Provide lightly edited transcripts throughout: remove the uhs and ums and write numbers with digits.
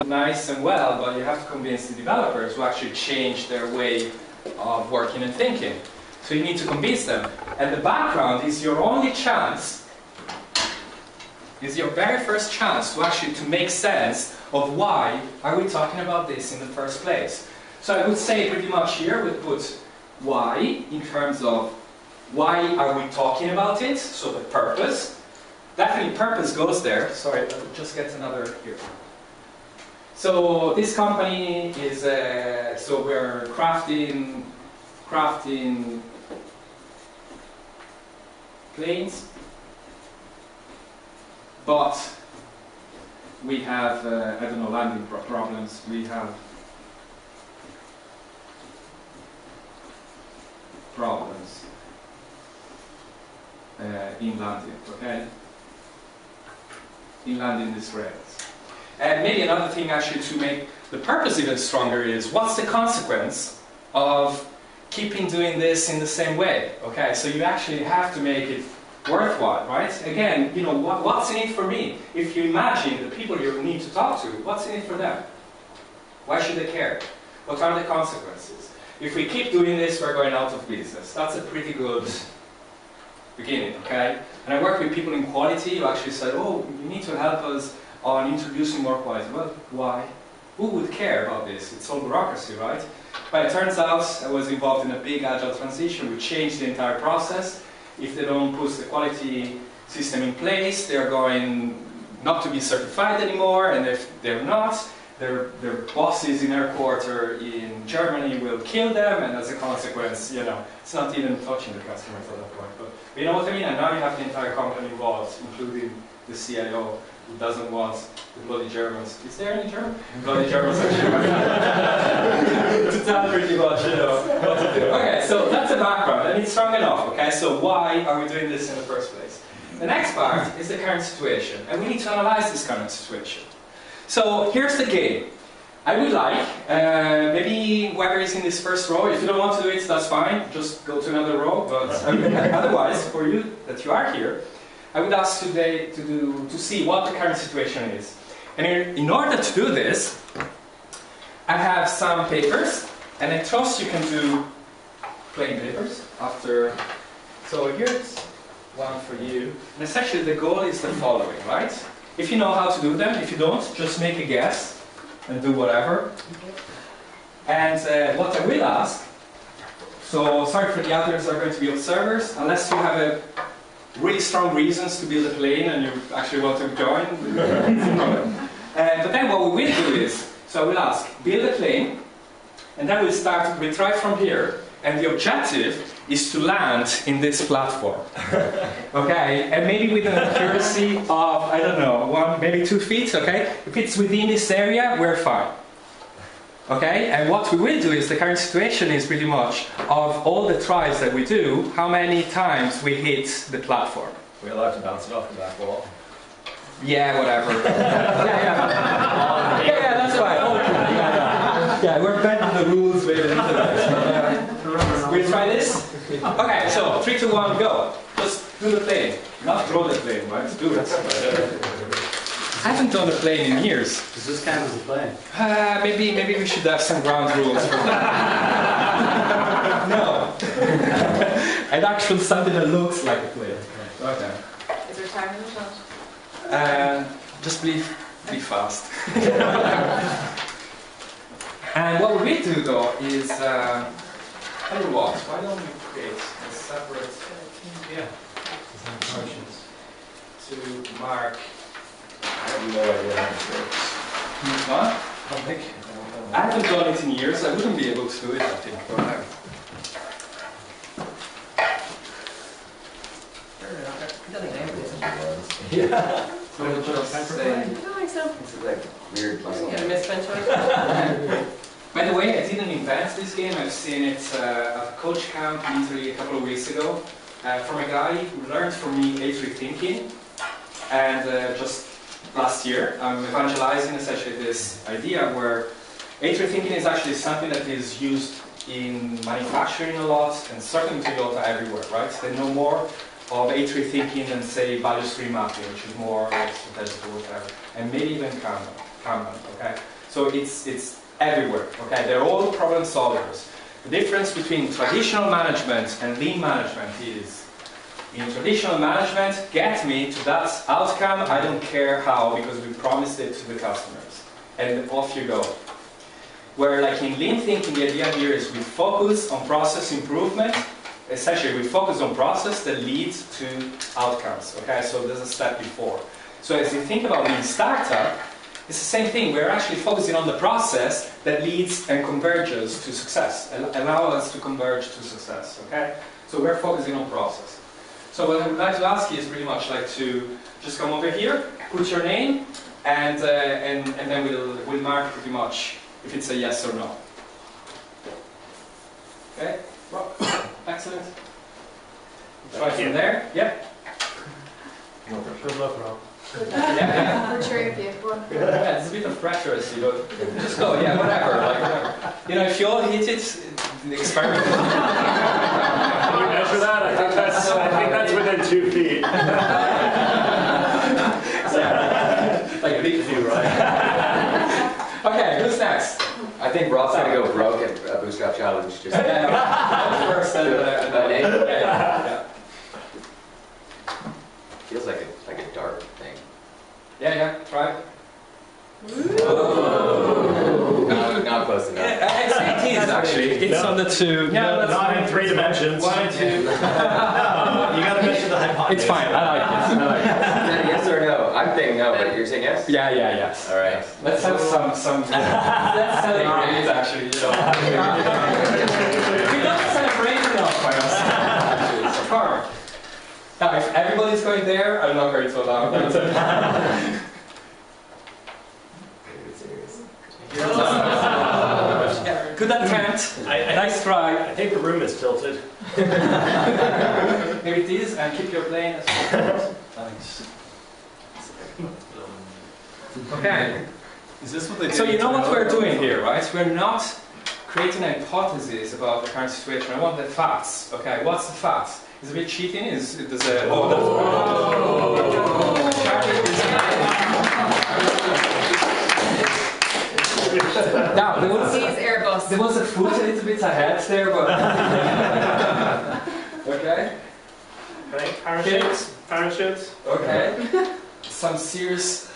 nice and well, but you have to convince the developers to actually change their way of working and thinking. So you need to convince them. And the background is your only chance, is your very first chance to actually make sense of why are we talking about this in the first place. So I would say pretty much here we put why in terms of why are we talking about it, so the purpose. Definitely purpose goes there. Sorry, I'll just get another here. So this company is, so we're crafting planes, but we have, I don't know, landing problems. We have problems in landing, okay? In landing these rails. And maybe another thing actually to make the purpose even stronger is what's the consequence of keeping doing this in the same way, okay? So you actually have to make it worthwhile, right? Again, you know, what's in it for me? If you imagine the people you need to talk to, what's in it for them? Why should they care? What are the consequences? If we keep doing this, we're going out of business. That's a pretty good beginning, okay? And I work with people in quality who actually said, oh, you need to help us on introducing more quality. Well, why? Who would care about this? It's all bureaucracy, right? But it turns out I was involved in a big agile transition. We changed the entire process. If they don't put the quality system in place, they're going not to be certified anymore, and if they're not, their bosses in their quarter in Germany will kill them, and as a consequence, you know, it's not even touching the customer at that point. But you know what I mean? And now you have the entire company involved, including the CIO, who doesn't want the bloody Germans. Is there any German? Bloody Germans actually to tell pretty much, you know, what to do. Okay, so that's the background, and it's strong enough, okay? So why are we doing this in the first place? The next part is the current situation, and we need to analyze this current situation. So here's the game. I would like, maybe whoever is in this first row, if you don't want to do it, that's fine, just go to another row, but otherwise, for you that you are here, I would ask today to see what the current situation is. And in order to do this, I have some papers, and I trust you can do plain papers after. So here's one for you. And essentially the goal is the following, right? If you know how to do them, if you don't, just make a guess and do whatever. And what I will ask, so sorry for the others are going to be observers, unless you have a really strong reasons to build a plane and you actually want to join, but then what we will do is, so I will ask, build a plane, and then we'll try from here, and the objective is to land in this platform. Okay, and maybe with an accuracy of, I don't know, maybe 2 feet, okay? If it's within this area, we're fine. Okay, and what we will do is, the current situation is pretty much, of all the tries that we do, how many times we hit the platform. We're allowed to bounce it off the back wall. Yeah, whatever. yeah, that's right. Yeah, we're bending the rules with the internet. We'll try this? Okay, so 3, 2, 1, go. Just do the plane. Not throw the plane, right? Do it. I haven't done a plane in years. Does this count as a plane? Maybe we should have some ground rules for that. No. An actual something that looks like a plane. Okay. Is there time in the shot? Just be fast. And what we will do though is, tell you what, why don't we create a separate to mark. I have no idea how it works. What? I haven't done it in years, I wouldn't be able to do it, I think. Yeah. So we'll just say, I don't think so. It's like weird You puzzle. got a misspent choice. by the way, I didn't invent this game, I've seen it at Coach Camp literally a couple of weeks ago from a guy who learned from me A3 thinking, and just last year I'm evangelizing essentially this idea where A3 thinking is actually something that is used in manufacturing a lot, and certainly Toyota everywhere, right? They know more of A3 thinking than say value stream mapping, which is more like strategic or whatever, and maybe even Kanban, okay? So it's everywhere. Okay, they're all problem solvers. The difference between traditional management and lean management is, in traditional management, get me to that outcome, I don't care how, because we promised it to the customers. And off you go. Where like in lean thinking, the idea here is we focus on process improvement. Essentially, we focus on process that leads to outcomes. Okay, so there's a step before. So as you think about lean startup, it's the same thing. We're actually focusing on the process that leads and converges to success, allow us to converge to success. Okay, so we're focusing on process. So what I would like to ask you is pretty much like to just come over here, put your name, and then we'll mark pretty much if it's a yes or no. Okay, Rob, excellent. Try from there. Yep. Good luck, Rob. Yeah. We're cheering for you. Go on. Yeah, it's a bit of pressure, as you know. Just go, yeah, whatever, like whatever. You know, if you all hit it, the experiment. Can you measure that? I think that's within 2 feet. Yeah. Like a big few, right? Okay, who's next? I think Rob's gonna go broke at a bootstrap challenge. Just Yeah, first and yeah. feels like a dart thing. Yeah, try. No, not close enough. Yeah, it is actually. It's on the two. No, that's not fine. in 3 dimensions. 1 and 2. No, you gotta measure the hypotenuse. It's fine. I like it. Is that a yes or no? I'm saying no, but you're saying yes? Yeah, yes. All right. Let's have some. Let's celebrate actually. You know. We don't celebrate enough, by us. It's hard. Now, if everybody's going there, I'm not going to allow that. Good attempt. Nice try. I think the room is tilted. Maybe it is, and keep your plane. Nice. Okay. Is this what they So you know what we're doing here, right? We're not creating a hypothesis about the current situation. I want the facts. Okay, what's the facts? It's a bit cheating. There's a Now there was a foot a little bit ahead there, but okay. Okay, parachutes. Parachutes. Okay. Some serious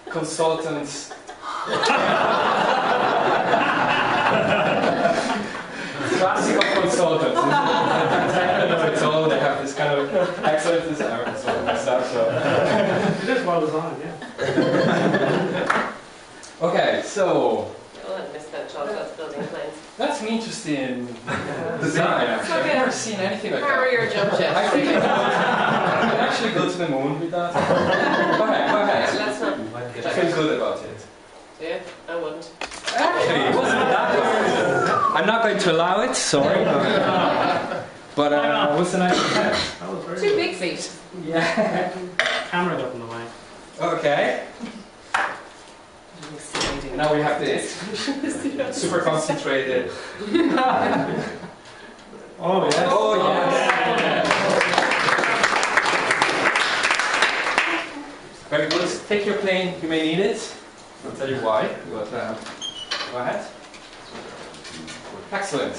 consultants. Classical consultants. It's all they have this kind of excellent design and stuff. So. It is well designed, yeah. Okay, so Oh, I missed that job. That's building planes. that's an interesting design. Actually, I've never seen anything like How are that. your jump I jets? think I can actually go to the moon with that. Go ahead. Let's not. I feel good about it. Yeah, I wouldn't. Actually, it wasn't that good. I'm not going to allow it, sorry. But it was a nice attempt. That was very Two good. big feet. Yeah. Camera got in the way. Okay. And now we have this. Super concentrated. Oh, yes. Oh, yes. Very good. Take your plane. You may need it. I'll tell you why. But, go ahead. Excellent.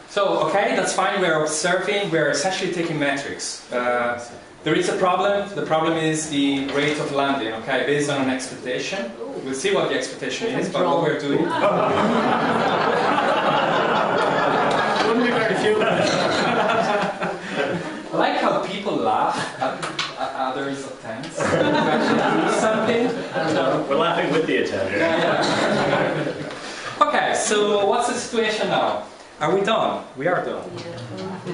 So, okay, that's fine. We're observing. We're essentially taking metrics. There is a problem. The problem is the rate of landing, okay, based on an expectation. We'll see what the expectation is, but what we're doing. Wouldn't be very few. I like how people laugh at others' attempts to actually do something. I don't know. We're laughing with the attempt. Yeah. Okay, so what's the situation now? Are we done? We are done.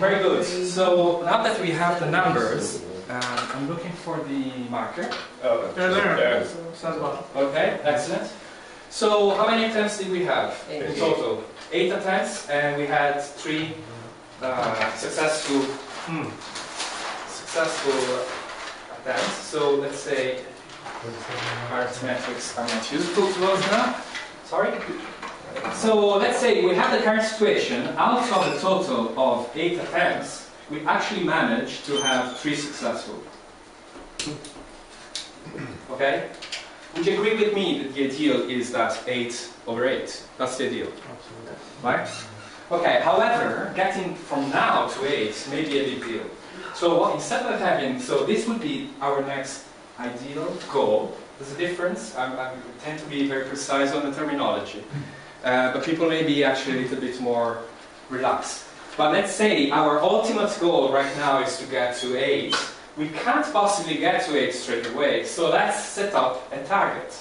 Very good. So now that we have the numbers, I'm looking for the marker. Oh, There. Says what? okay, excellent. So how many attempts did we have in 8. total? 8 attempts, and we had 3 successful attempts. So let's say arithmetics are not useful to us now. Sorry. So let's say we have the current situation. Out of a total of 8 attempts, we actually managed to have 3 successful. Okay? would you agree with me that the ideal is that 8 over 8? That's the ideal, right? Okay, however, getting from now to 8 may be a big deal. So what, instead of having, so this would be our next ideal goal. There's a difference. I tend to be very precise on the terminology. But people may be actually a little bit more relaxed. But let's say our ultimate goal right now is to get to 8. We can't possibly get to 8 straight away, so let's set up a target.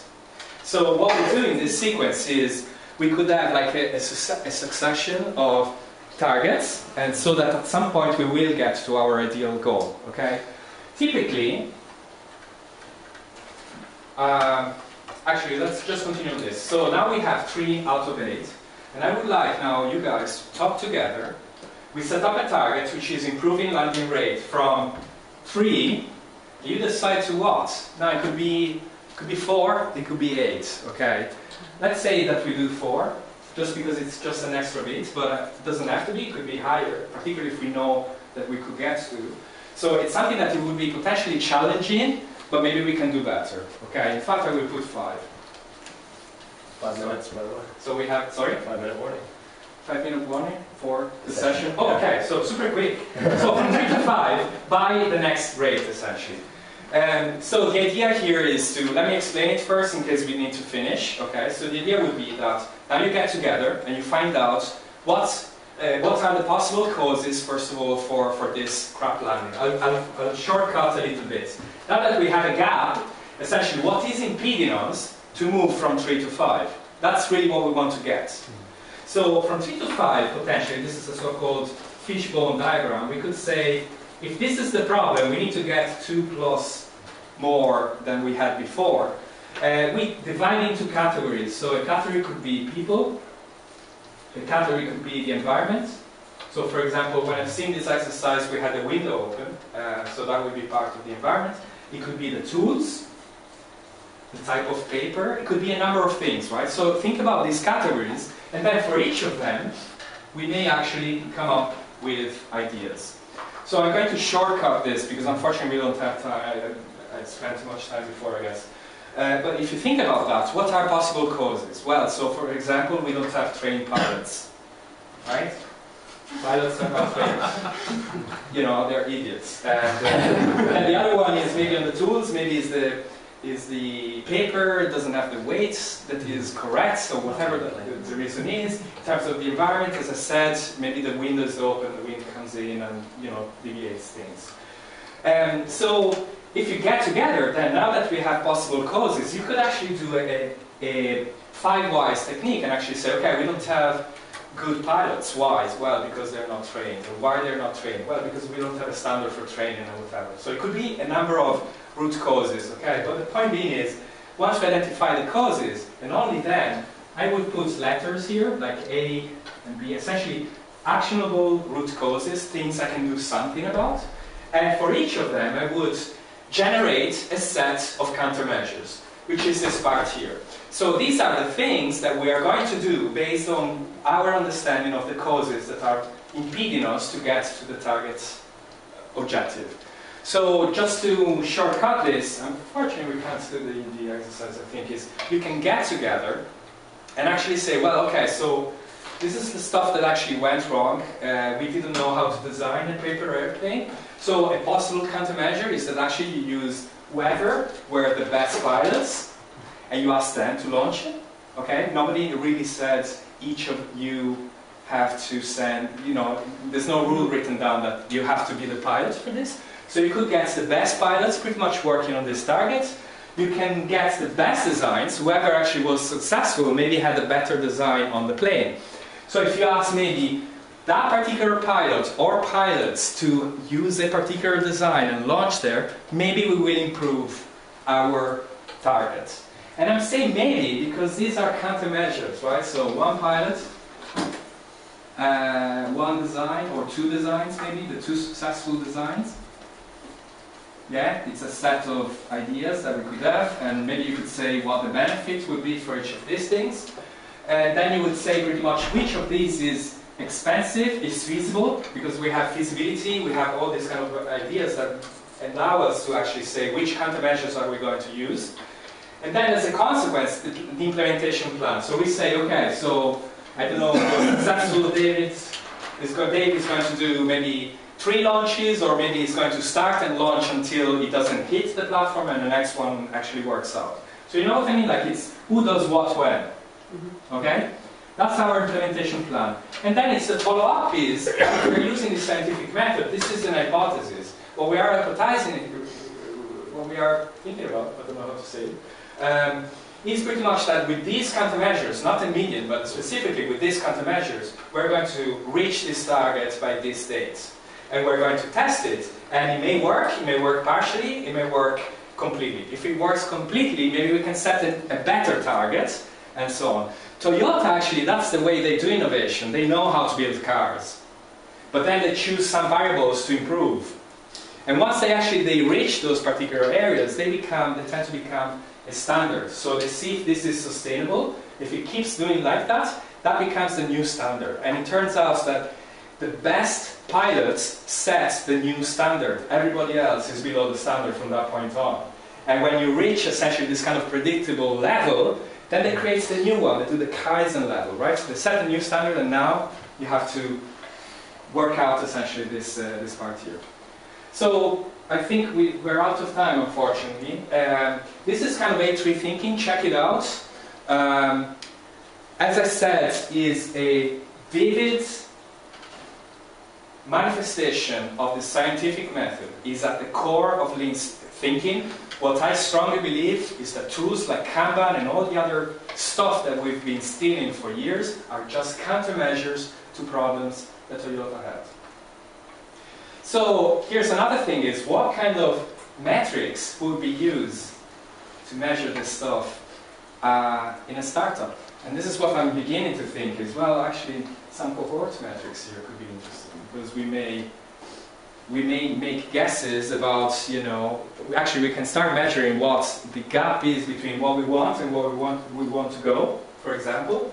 So what we do in this sequence is we could have like a succession of targets, and so that at some point we will get to our ideal goal, okay? Typically, actually let's just continue this. So now we have 3 out of 8, and I would like now you guys to talk together. We set up a target which is improving landing rate from 3, you decide to what? Now it could be 4, it could be 8, okay? Let's say that we do 4, just because it's just an extra bit, but it doesn't have to be, it could be higher, particularly if we know that we could get to. So it's something that it would be potentially challenging, but maybe we can do better, okay? In fact, I will put 5. 5 minutes, by the way. So we have, sorry? 5-minute warning. 5-minute warning for the session. Oh, okay, so super quick. So from 3 to 5, by the next rate, essentially. So the idea here is to, let me explain it first in case we need to finish. Okay, so the idea would be that now you get together and you find out what are the possible causes, first of all, for this crap landing. I'll shortcut a little bit. Now that we have a gap, essentially what is impeding us to move from 3 to 5? That's really what we want to get. So from 3 to 5, potentially, this is a so-called fishbone diagram. We could say, if this is the problem, we need to get 2 plus more than we had before. We divide into categories. So a category could be people, a category could be the environment. So for example, when I've seen this exercise, we had a window open, so that would be part of the environment. It could be the tools, the type of paper, it could be a number of things, right? So think about these categories, and then for each of them, we may actually come up with ideas. So I'm going to shortcut this, because unfortunately we don't have time. I spent too much time before, I guess. But if you think about that, what are possible causes? Well, so for example, we don't have trained pilots, right? Pilots are not trained. You know, they're idiots. And the other one is maybe on the tools, maybe is the paper doesn't have the weight that is correct, so whatever the reason is. In terms of the environment, as I said, maybe the window is open, the wind comes in and, you know, deviates things. So if you get together, then now that we have possible causes, you could actually do a 5 whys technique and actually say, okay, we don't have good pilots. Why? Well, because they're not trained. Or why they're not trained? Well, because we don't have a standard for training and whatever. So it could be a number of root causes, okay? But the point being is, once we identify the causes, and only then, I would put letters here, like A and B, essentially actionable root causes, things I can do something about. And for each of them, I would generate a set of countermeasures, which is this part here. So these are the things that we are going to do based on our understanding of the causes that are impeding us to get to the target objective. So just to shortcut this, unfortunately we can't do the exercise, I think, is you can get together and actually say, well, okay, so this is the stuff that actually went wrong. We didn't know how to design a paper airplane. So a possible countermeasure is that actually you use whoever were the best pilots and you ask them to launch it. Okay? Nobody really said each of you have to send, you know, there's no rule written down that you have to be the pilot for this. So you could get the best pilots pretty much working on this target. You can get the best designs, whoever actually was successful maybe had a better design on the plane. So if you ask maybe that particular pilot or pilots to use a particular design and launch there, maybe we will improve our target. And I'm saying maybe because these are countermeasures, right? So one pilot, one design or 2 designs maybe, the 2 successful designs. Yeah, it's a set of ideas that we could have, and maybe you could say what the benefit would be for each of these things. And then you would say pretty much which of these is expensive, is feasible, because we have feasibility, we have all these kind of ideas that allow us to actually say which countermeasures are we going to use. And then as a consequence, the implementation plan. So we say, okay, so I don't know, successful David is going to do maybe 3 launches, or maybe he's going to start and launch until it doesn't hit the platform and the next one actually works out. So you know what I mean? Like it's who does what when. Okay? That's our implementation plan. And then it's the follow-up is, we're using this scientific method. This is an hypothesis. What we are advertising, what we are thinking about, I don't know how to say it, is pretty much that with these countermeasures, not in median, but specifically with these countermeasures, we're going to reach this target by this date. And we're going to test it. And it may work partially, it may work completely. If it works completely, maybe we can set a better target, and so on. Toyota, actually, that's the way they do innovation. They know how to build cars. But then they choose some variables to improve. And once they reach those particular areas, they tend to become a standard. So they see if this is sustainable. If it keeps doing like that, that becomes the new standard. And it turns out that the best pilots set the new standard. Everybody else is below the standard from that point on. And when you reach essentially this kind of predictable level, then they create the new one. They do the Kaizen level, right? So they set a new standard, and now you have to work out essentially this part here. So I think we're out of time, unfortunately. This is kind of A3 thinking. Check it out. As I said, is a vivid manifestation of the scientific method. Is at the core of Lean thinking. What I strongly believe is that tools like Kanban and all the other stuff that we've been stealing for years are just countermeasures to problems that Toyota had. So here's another thing is, what kind of metrics would be used to measure this stuff in a startup? And this is what I'm beginning to think is, well, actually, some cohort metrics here could be interesting, because we may make guesses about, actually we can start measuring what the gap is between what we want and what we want to go, for example.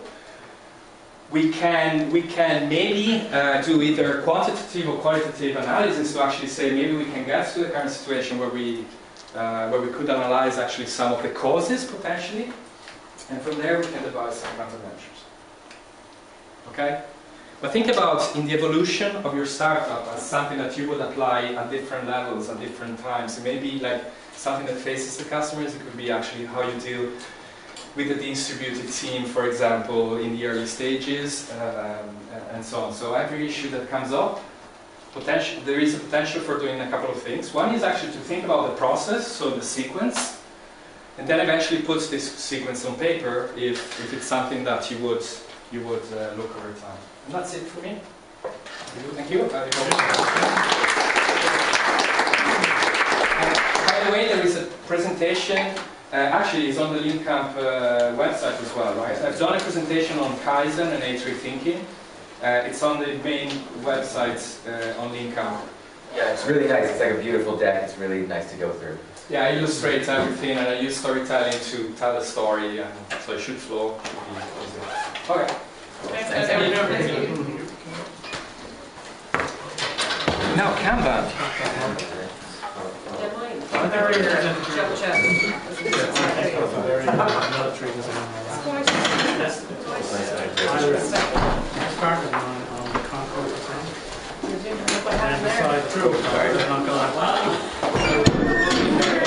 We can maybe do either quantitative or qualitative analysis to actually say maybe we can get to the current situation where we could analyze actually some of the causes potentially, and from there we can devise some countermeasures. Okay? But think about in the evolution of your startup as something that you would apply at different levels, at different times. It may be like something that faces the customers. It could be actually how you deal with the distributed team, for example, in the early stages, and so on. So every issue that comes up, there is a potential for doing a couple of things. One is actually to think about the process, so the sequence, and then eventually put this sequence on paper if it's something that you would look over time. And that's it for me. Thank you. By the way, there is a presentation, actually it's on the Leancamp website as well, right? I've done a presentation on Kaizen and A3 thinking. It's on the main website on Leancamp. Yeah, it's really nice. It's like a beautiful deck. It's really nice to go through. Yeah, I illustrate everything, and I use storytelling to tell a story, and so it should flow. Okay. Thanks. Now, Kanban. What happened there? True. Sorry, not gonna